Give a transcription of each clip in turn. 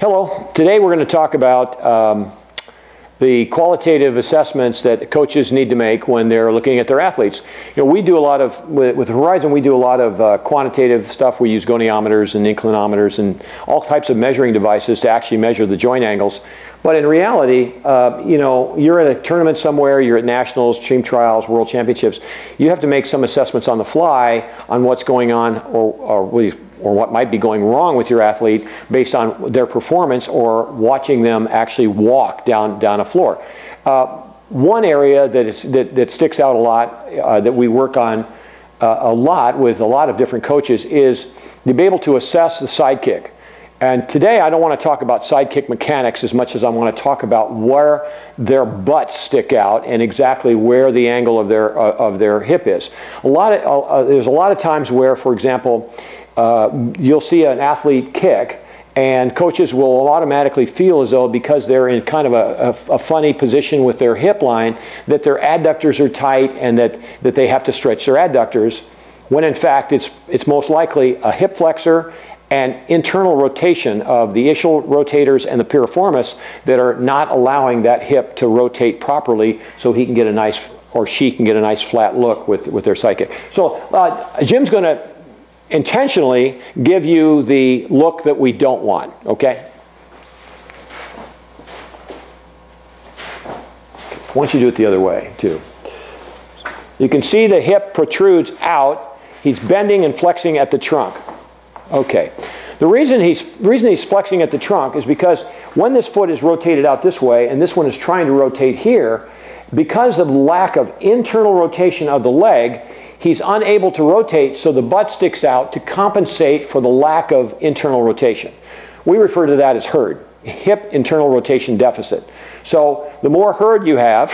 Hello. Today we're going to talk about the qualitative assessments that coaches need to make when they're looking at their athletes. You know, we do a lot of, with Horizon, we do a lot of quantitative stuff. We use goniometers and inclinometers and all types of measuring devices to actually measure the joint angles. But in reality, you know, you're at a tournament somewhere, you're at nationals, team trials, world championships. You have to make some assessments on the fly on what's going on or what might be going wrong with your athlete based on their performance or watching them actually walk down a floor. One area that sticks out a lot, that we work on a lot with a lot of different coaches, is to be able to assess the side kick. And today I don't want to talk about side kick mechanics as much as I want to talk about where their butts stick out and exactly where the angle of their hip is. There's a lot of times where, for example, you'll see an athlete kick and coaches will automatically feel as though, because they're in kind of a funny position with their hip line, that their adductors are tight and that they have to stretch their adductors, when in fact it's most likely a hip flexor and internal rotation of the ischial rotators and the piriformis that are not allowing that hip to rotate properly so he can get a nice, or she can get a nice flat look with their side kick. So Jim's going to intentionally give you the look that we don't want, okay? I want you to do it the other way too. You can see the hip protrudes out. He's bending and flexing at the trunk. Okay. The reason he's flexing at the trunk is because when this foot is rotated out this way and this one is trying to rotate here, because of the lack of internal rotation of the leg, he's unable to rotate, so the butt sticks out to compensate for the lack of internal rotation. We refer to that as Hird, hip internal rotation deficit. So the more Hird you have,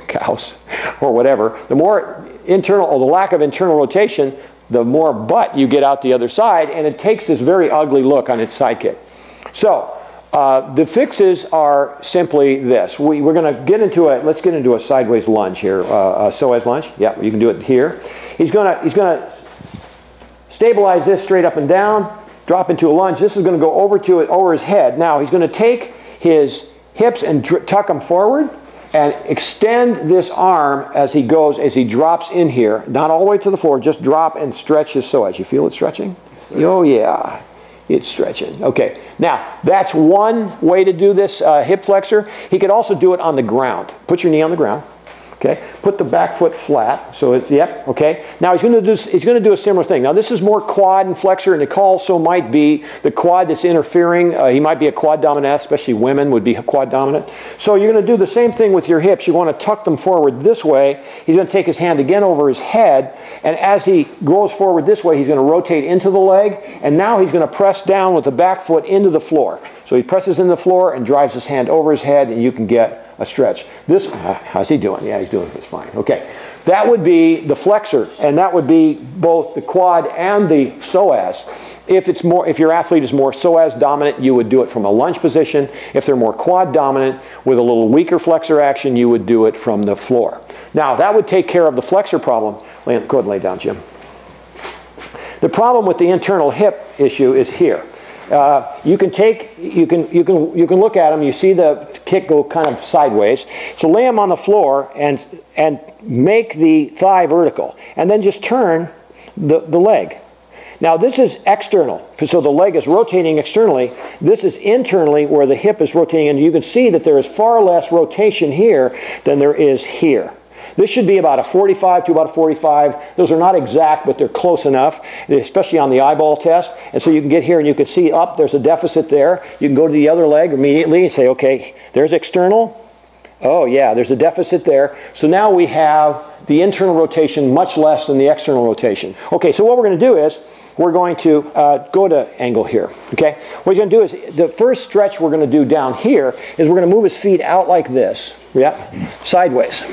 cows or whatever, the more internal, or the lack of internal rotation, the more butt you get out the other side, and it takes this very ugly look on its side kick. So the fixes are simply this. We're going to get into let's get into a sideways lunge here. Psoas lunge. Yeah, you can do it here. He's going to stabilize this straight up and down, drop into a lunge. This is going to go over his head. Now he's going to take his hips and tuck them forward and extend this arm as he drops in here, not all the way to the floor, just drop and stretch his psoas. You feel it stretching? Yes, oh yeah, it's stretching. Okay, now that's one way to do this hip flexor. He could also do it on the ground. Put your knee on the ground. Okay, put the back foot flat, so it's, yep, okay. Now he's going to do a similar thing. Now this is more quad and flexor, and it also might be the quad that's interfering. He might be a quad dominant, especially women would be quad dominant. So you're going to do the same thing with your hips. You want to tuck them forward this way. He's going to take his hand again over his head, and as he goes forward this way, he's going to rotate into the leg, and now he's going to press down with the back foot into the floor. So he presses into the floor and drives his hand over his head, and you can get a stretch. This, how's he doing? Yeah, he's doing this fine. Okay, that would be the flexor, and that would be both the quad and the psoas. If your athlete is more psoas dominant, you would do it from a lunge position. If they're more quad dominant with a little weaker flexor action, you would do it from the floor. Now that would take care of the flexor problem. Go ahead and lay down, Jim. The problem with the internal hip issue is here. You can look at them. You see the kick go kind of sideways. So lay them on the floor and make the thigh vertical, and then just turn the leg. Now this is external, so the leg is rotating externally. This is internally where the hip is rotating, and you can see that there is far less rotation here than there is here. This should be about a 45 to about a 45. Those are not exact, but they're close enough, especially on the eyeball test. And so you can get here and you can see there's a deficit there. You can go to the other leg immediately and say, okay, there's external. Oh yeah, there's a deficit there. So now we have the internal rotation much less than the external rotation. Okay, so what we're going to do is we're going to go to angle here. Okay, what he's going to do is the first stretch we're going to do down here is we're going to move his feet out like this. Yep, sideways.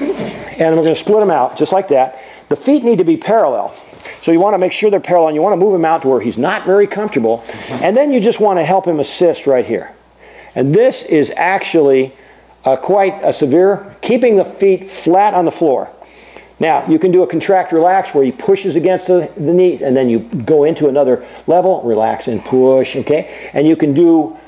And we're going to split them out just like that. The feet need to be parallel. So you want to make sure they're parallel, and you want to move him out to where he's not very comfortable. And then you just want to help him assist right here. And this is actually quite a severe, keeping the feet flat on the floor. Now, you can do a contract relax where he pushes against the knee and then you go into another level, relax and push, okay? And you can do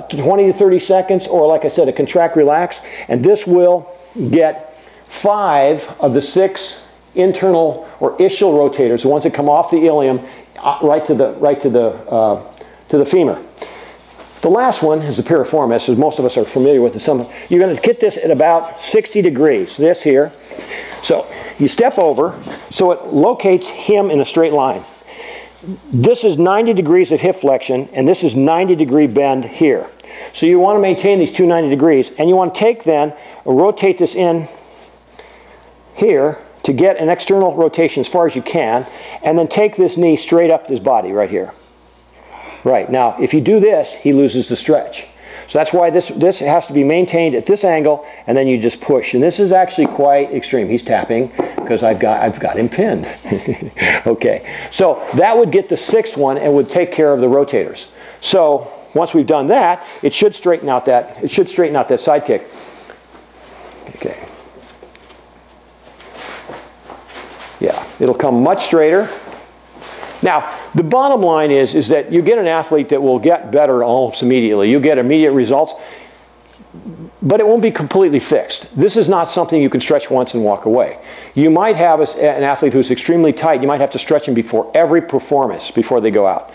20 to 30 seconds, or like I said, a contract relax, and this will get 5 of the 6 internal or ischial rotators, the ones that come off the ilium, right to the femur. The last one is the piriformis, as most of us are familiar with. You're going to get this at about 60 degrees, this here. So you step over so it locates him in a straight line. This is 90 degrees of hip flexion, and this is 90-degree bend here. So you want to maintain these two 90 degrees, and you want to take then, rotate this in here to get an external rotation as far as you can, and then take this knee straight up this body right here. Right, now if you do this, he loses the stretch. So that's why this has to be maintained at this angle, and then you just push. And this is actually quite extreme. He's tapping because I've got him pinned. Okay, so that would get the 6th one and would take care of the rotators. So once we've done that, it should straighten out that side kick. Okay. Yeah, it'll come much straighter. Now, the bottom line is that you get an athlete that will get better almost immediately. You get immediate results, but it won't be completely fixed. This is not something you can stretch once and walk away. You might have an athlete who's extremely tight. You might have to stretch them before every performance, before they go out.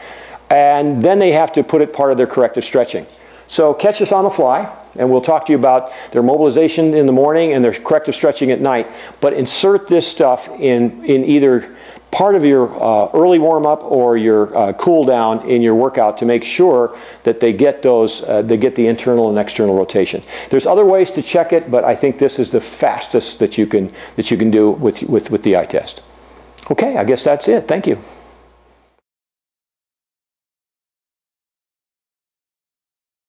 And then they have to put it part of their corrective stretching. So catch this on the fly, and we'll talk to you about their mobilization in the morning and their corrective stretching at night. But insert this stuff in either part of your early warm-up or your cool down in your workout to make sure that they get the internal and external rotation. There's other ways to check it, but I think this is the fastest that you can do with the eye test. Okay, I guess that's it. Thank you.